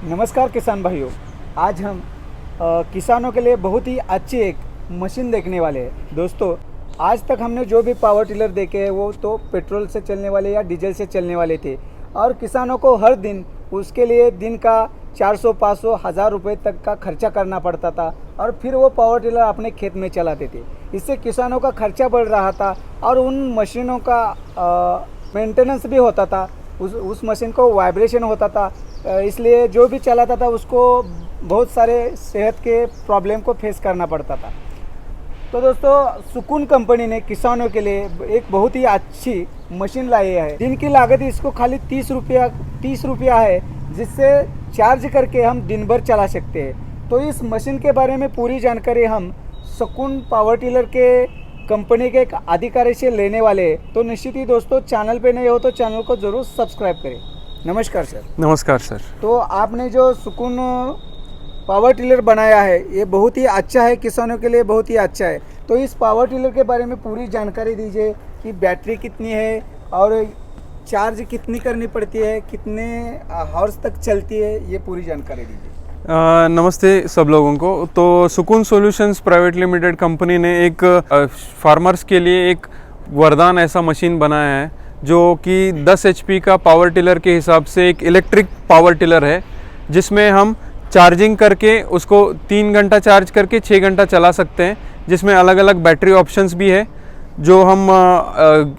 नमस्कार किसान भाइयों। आज हम किसानों के लिए बहुत ही अच्छी एक मशीन देखने वाले हैं। दोस्तों, आज तक हमने जो भी पावर टिलर देखे हैं वो तो पेट्रोल से चलने वाले या डीजल से चलने वाले थे और किसानों को हर दिन उसके लिए दिन का 400, 500, 1000 रुपये तक का खर्चा करना पड़ता था और फिर वो पावर टिलर अपने खेत में चलाते थे। इससे किसानों का खर्चा बढ़ रहा था और उन मशीनों का मेंटेनेंस भी होता था। उस मशीन को वाइब्रेशन होता था, इसलिए जो भी चलाता था उसको बहुत सारे सेहत के प्रॉब्लम को फेस करना पड़ता था। तो दोस्तों, सुकून कंपनी ने किसानों के लिए एक बहुत ही अच्छी मशीन लाई है। दिन की लागत इसको खाली 30 रुपया है, जिससे चार्ज करके हम दिन भर चला सकते हैं। तो इस मशीन के बारे में पूरी जानकारी हम सुकून पावर टिलर के कंपनी के एक अधिकारी से लेने वाले हैं। तो निश्चित ही दोस्तों, चैनल पे नए हो तो चैनल को ज़रूर सब्सक्राइब करें। नमस्कार सर। नमस्कार सर। तो आपने जो सुकून पावर टिलर बनाया है ये बहुत ही अच्छा है, किसानों के लिए बहुत ही अच्छा है। तो इस पावर टिलर के बारे में पूरी जानकारी दीजिए कि बैटरी कितनी है और चार्ज कितनी करनी पड़ती है, कितने हॉर्स तक चलती है, ये पूरी जानकारी दीजिए। नमस्ते सब लोगों को। तो सुकून सॉल्यूशंस प्राइवेट लिमिटेड कंपनी ने एक फार्मर्स के लिए एक वरदान ऐसा मशीन बनाया है जो कि 10 HP का पावर टिलर के हिसाब से एक इलेक्ट्रिक पावर टिलर है, जिसमें हम चार्जिंग करके उसको 3 घंटा चार्ज करके 6 घंटा चला सकते हैं, जिसमें अलग अलग बैटरी ऑप्शंस भी है। जो हम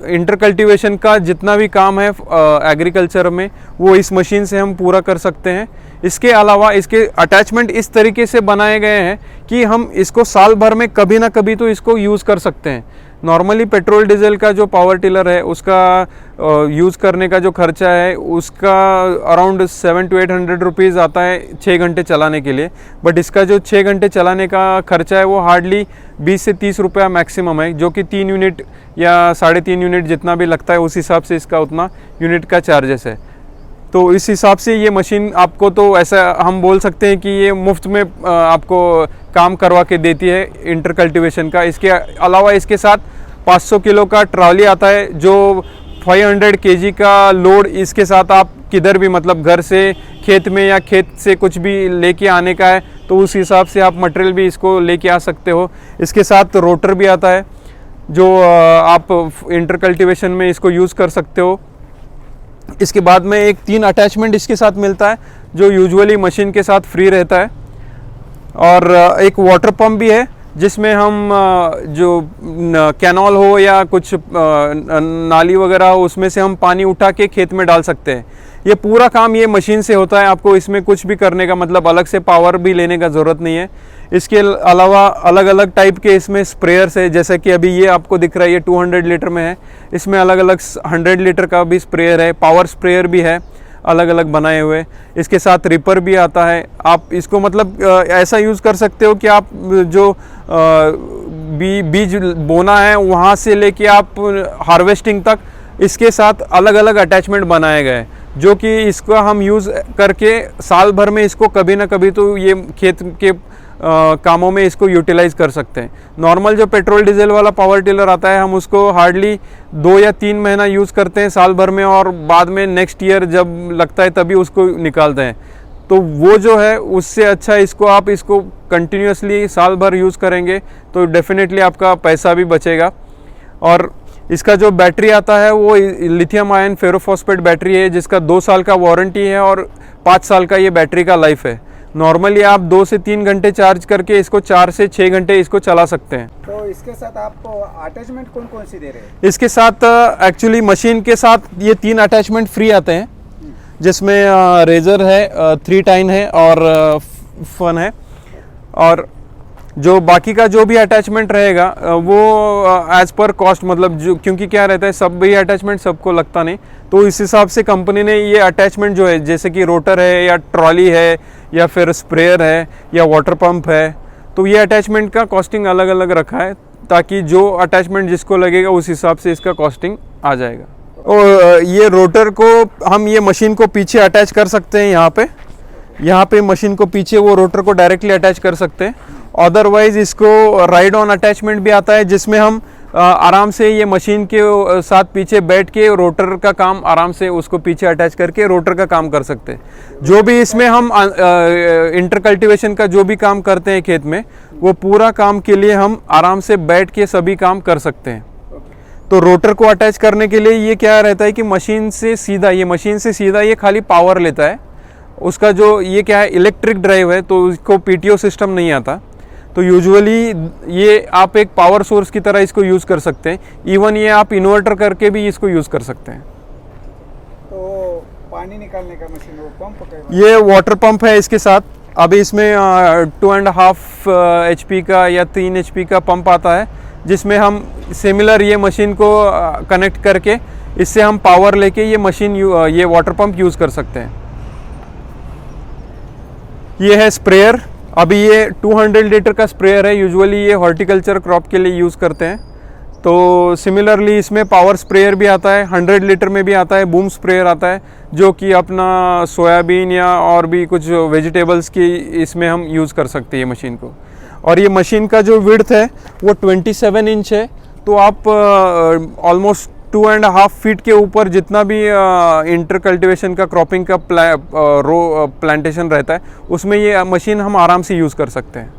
इंटर कल्टीवेशन का जितना भी काम है एग्रीकल्चर में, वो इस मशीन से हम पूरा कर सकते हैं। इसके अलावा इसके अटैचमेंट इस तरीके से बनाए गए हैं कि हम इसको साल भर में कभी ना कभी तो इसको यूज़ कर सकते हैं। नॉर्मली पेट्रोल डीजल का जो पावर टिलर है उसका यूज़ करने का जो खर्चा है उसका अराउंड 700 to 800 रुपीज़ आता है 6 घंटे चलाने के लिए। बट इसका जो 6 घंटे चलाने का खर्चा है वो हार्डली 20 से 30 रुपया मैक्सिमम है, जो कि 3 यूनिट या 3.5 यूनिट जितना भी लगता है उस हिसाब से इसका उतना यूनिट का चार्जेस है। तो इस हिसाब से ये मशीन आपको तो ऐसा हम बोल सकते हैं कि ये मुफ्त में आपको काम करवा के देती है इंटर कल्टीवेशन का। इसके अलावा इसके साथ 500 किलो का ट्रॉली आता है, जो 500 kg का लोड इसके साथ आप किधर भी, मतलब घर से खेत में या खेत से कुछ भी लेके आने का है तो उस हिसाब से आप मटेरियल भी इसको लेके आ सकते हो। इसके साथ रोटर भी आता है जो आप इंटर कल्टीवेशन में इसको यूज़ कर सकते हो। इसके बाद में एक 3 अटैचमेंट इसके साथ मिलता है जो यूजुअली मशीन के साथ फ्री रहता है, और एक वाटर पंप भी है जिसमें हम जो कैनॉल हो या कुछ नाली वगैरह हो उसमें से हम पानी उठा के खेत में डाल सकते हैं। ये पूरा काम ये मशीन से होता है, आपको इसमें कुछ भी करने का मतलब अलग से पावर भी लेने का ज़रूरत नहीं है। इसके अलावा अलग अलग टाइप के इसमें स्प्रेयर्स है, जैसे कि अभी ये आपको दिख रहा है ये 200 लीटर में है। इसमें अलग अलग 100 लीटर का भी स्प्रेयर है, पावर स्प्रेयर भी है अलग अलग बनाए हुए। इसके साथ रिपर भी आता है। आप इसको मतलब ऐसा यूज़ कर सकते हो कि आप जो बीज बोना है वहाँ से लेके आप हार्वेस्टिंग तक इसके साथ अलग अलग अटैचमेंट बनाए गए, जो कि इसका हम यूज़ करके साल भर में इसको कभी ना कभी तो ये खेत के कामों में इसको यूटिलाइज कर सकते हैं। नॉर्मल जो पेट्रोल डीजल वाला पावर टिलर आता है हम उसको हार्डली 2 या 3 महीना यूज़ करते हैं साल भर में, और बाद में नेक्स्ट ईयर जब लगता है तभी उसको निकालते हैं। तो वो जो है उससे अच्छा इसको कंटिन्यूसली साल भर यूज़ करेंगे तो डेफिनेटली आपका पैसा भी बचेगा। और इसका जो बैटरी आता है वो लिथियम आयन फेरोफॉस्फेट बैटरी है, जिसका 2 साल का वारंटी है और 5 साल का ये बैटरी का लाइफ है। नॉर्मली आप 2 से 3 घंटे चार्ज करके इसको 4 से 6 घंटे इसको चला सकते हैं। तो इसके साथ आपको अटैचमेंट कौन कौन सी दे रहे हैं? इसके साथ एक्चुअली मशीन के साथ ये 3 अटैचमेंट फ्री आते हैं, जिसमें रेजर है, 3 टाइन है और फन है। और जो बाकी का जो भी अटैचमेंट रहेगा वो एज पर कॉस्ट, मतलब जो, क्योंकि क्या रहता है सब भी अटैचमेंट सबको लगता नहीं, तो इस हिसाब से कंपनी ने ये अटैचमेंट जो है जैसे कि रोटर है या ट्रॉली है या फिर स्प्रेयर है या वाटर पंप है, तो ये अटैचमेंट का कॉस्टिंग अलग अलग रखा है ताकि जो अटैचमेंट जिसको लगेगा उस हिसाब से इसका कॉस्टिंग आ जाएगा। और ये रोटर को हम ये मशीन को पीछे अटैच कर सकते हैं, यहाँ पे मशीन को पीछे वो रोटर को डायरेक्टली अटैच कर सकते हैं। अदरवाइज इसको राइड ऑन अटैचमेंट भी आता है, जिसमें हम आराम से ये मशीन के साथ पीछे बैठ के रोटर का काम आराम से उसको पीछे अटैच करके रोटर का काम कर सकते हैं। जो भी इसमें हम इंटर कल्टीवेशन का जो भी काम करते हैं खेत में, वो पूरा काम के लिए हम आराम से बैठ के सभी काम कर सकते हैं। तो रोटर को अटैच करने के लिए ये क्या रहता है कि मशीन से सीधा ये खाली पावर लेता है। उसका जो ये क्या है, इलेक्ट्रिक ड्राइव है, तो उसको पीटीओ सिस्टम नहीं आता। तो यूजुअली ये आप एक पावर सोर्स की तरह इसको यूज़ कर सकते हैं। इवन ये आप इन्वर्टर करके भी इसको यूज़ कर सकते हैं। तो पानी निकालने का मशीन, वो पंप का, ये वाटर पंप है इसके साथ। अभी इसमें 2.5 HP का या 3 HP का पंप आता है, जिसमें हम सिमिलर ये मशीन को कनेक्ट करके इससे हम पावर लेके ये मशीन ये वाटर पंप यूज़ कर सकते हैं। ये है स्प्रेयर। अभी ये 200 लीटर का स्प्रेयर है। यूजुअली ये हॉर्टिकल्चर क्रॉप के लिए यूज़ करते हैं। तो सिमिलरली इसमें पावर स्प्रेयर भी आता है, 100 लीटर में भी आता है, बूम स्प्रेयर आता है, जो कि अपना सोयाबीन या और भी कुछ वेजिटेबल्स की इसमें हम यूज़ कर सकते हैं ये मशीन को। और ये मशीन का जो विड्थ है वो 27 इंच है। तो आप ऑलमोस्ट 2.5 फीट के ऊपर जितना भी इंटर कल्टीवेशन का क्रॉपिंग का प्लांटेशन रहता है, उसमें ये मशीन हम आराम से यूज़ कर सकते हैं।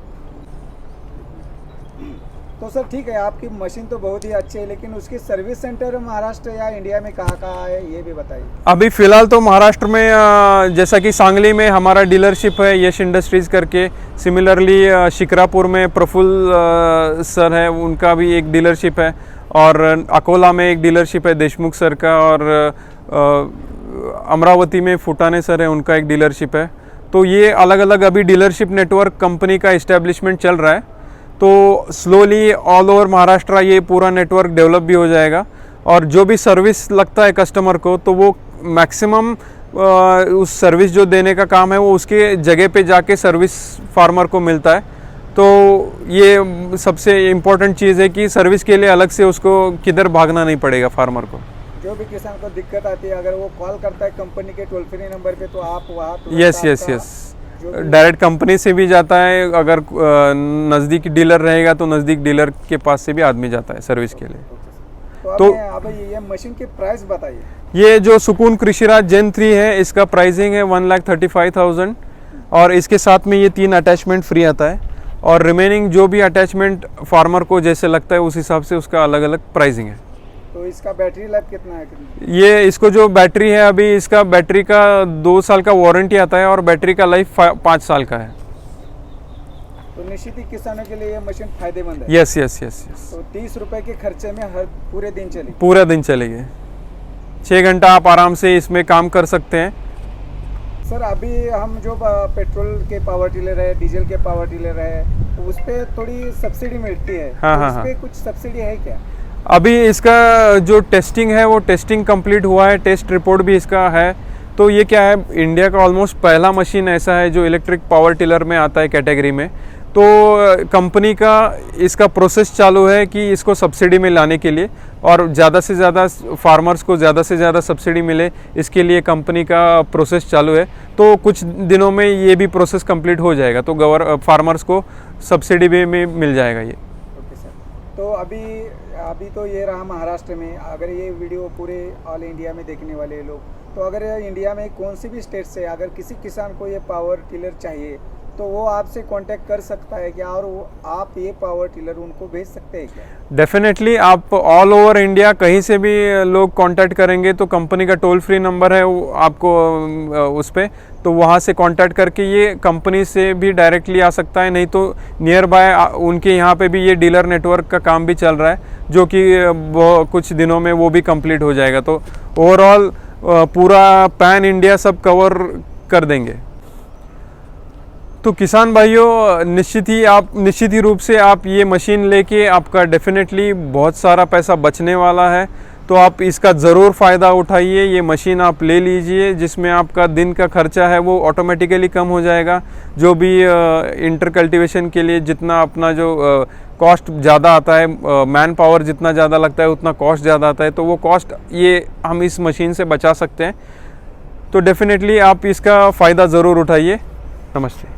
तो सर ठीक है, आपकी मशीन तो बहुत ही अच्छी है, लेकिन उसकी सर्विस सेंटर महाराष्ट्र या इंडिया में कहाँ है, ये भी बताइए। अभी फ़िलहाल तो महाराष्ट्र में जैसा कि सांगली में हमारा डीलरशिप है यश इंडस्ट्रीज़ करके। सिमिलरली शिक्रापुर में प्रफुल्ल सर है, उनका भी एक डीलरशिप है। और अकोला में एक डीलरशिप है देशमुख सर का। और अमरावती में फुटाने सर है, उनका एक डीलरशिप है। तो ये अलग अलग अभी डीलरशिप नेटवर्क कंपनी का इस्टेब्लिशमेंट चल रहा है। तो स्लोली ऑल ओवर महाराष्ट्र ये पूरा नेटवर्क डेवलप भी हो जाएगा। और जो भी सर्विस लगता है कस्टमर को, तो वो मैक्सिमम उस सर्विस जो देने का काम है वो उसके जगह पे जाके सर्विस फार्मर को मिलता है। तो ये सबसे इम्पोर्टेंट चीज़ है कि सर्विस के लिए अलग से उसको किधर भागना नहीं पड़ेगा फार्मर को। जो भी किसान को दिक्कत आती है, अगर वो कॉल करता है कंपनी के टोल फ्री नंबर पे, तो आप वहाँ यस डायरेक्ट कंपनी से भी जाता है। अगर नज़दीक डीलर रहेगा तो नज़दीक डीलर के पास से भी आदमी जाता है सर्विस के लिए। तो अब ये मशीन की प्राइस बताइए। ये जो सुकून कृषिराज जेन 3 है, इसका प्राइसिंग है 1,35,000। और इसके साथ में ये 3 अटैचमेंट फ्री आता है। और रिमेनिंग जो भी अटैचमेंट फार्मर को जैसे लगता है उस हिसाब से उसका अलग अलग प्राइसिंग है। तो इसका बैटरी लाइफ कितना है? ये इसको जो बैटरी है, अभी इसका बैटरी का 2 साल का वारंटी आता है और बैटरी का लाइफ 5 साल का है। तो निश्चित ही किसानों के लिए ये मशीन फायदेमंद है। यस। तो 30 रुपए के खर्चे में पूरे दिन चलेगी। 6 घंटा आप आराम से इसमें काम कर सकते हैं। सर अभी हम जो पेट्रोल के पावर टिलर है, डीजल के पावर टिलर है, उस पर थोड़ी सब्सिडी मिलती है। हाँ, उस पे कुछ सब्सिडी है क्या? अभी इसका जो टेस्टिंग है वो टेस्टिंग कंप्लीट हुआ है, टेस्ट रिपोर्ट भी इसका है। तो ये क्या है, इंडिया का ऑलमोस्ट पहला मशीन ऐसा है जो इलेक्ट्रिक पावर टिलर में आता है कैटेगरी में। तो कंपनी का इसका प्रोसेस चालू है कि इसको सब्सिडी में लाने के लिए और ज़्यादा से ज़्यादा फार्मर्स को ज़्यादा से ज़्यादा सब्सिडी मिले, इसके लिए कंपनी का प्रोसेस चालू है। तो कुछ दिनों में ये भी प्रोसेस कंप्लीट हो जाएगा, तो फार्मर्स को सब्सिडी में मिल जाएगा ये। Okay sir. तो अभी तो ये रहा महाराष्ट्र में। अगर ये वीडियो पूरे ऑल इंडिया में देखने वाले लोग, तो अगर इंडिया में कौन सी भी स्टेट से अगर किसी किसान को ये पावर टिलर चाहिए, तो वो आपसे कांटेक्ट कर सकता है क्या? और आप ये पावर टिलर उनको भेज सकते हैं क्या? डेफिनेटली आप ऑल ओवर इंडिया कहीं से भी लोग कांटेक्ट करेंगे तो कंपनी का टोल फ्री नंबर है आपको उस पर, तो वहाँ से कांटेक्ट करके ये कंपनी से भी डायरेक्टली आ सकता है। नहीं तो नियर बाय उनके यहाँ पे भी ये डीलर नेटवर्क का काम भी चल रहा है, जो कि कुछ दिनों में वो भी कंप्लीट हो जाएगा। तो ओवरऑल पूरा पैन इंडिया सब कवर कर देंगे। तो किसान भाइयों, निश्चित ही रूप से आप ये मशीन लेके आपका डेफिनेटली बहुत सारा पैसा बचने वाला है। तो आप इसका ज़रूर फ़ायदा उठाइए। ये मशीन आप ले लीजिए, जिसमें आपका दिन का खर्चा है वो ऑटोमेटिकली कम हो जाएगा। जो भी इंटर कल्टीवेशन के लिए जितना अपना जो कॉस्ट ज़्यादा आता है, मैन पावर जितना ज़्यादा लगता है उतना कॉस्ट ज़्यादा आता है, तो वो कॉस्ट ये हम इस मशीन से बचा सकते हैं। तो डेफिनेटली आप इसका फ़ायदा ज़रूर उठाइए। नमस्ते।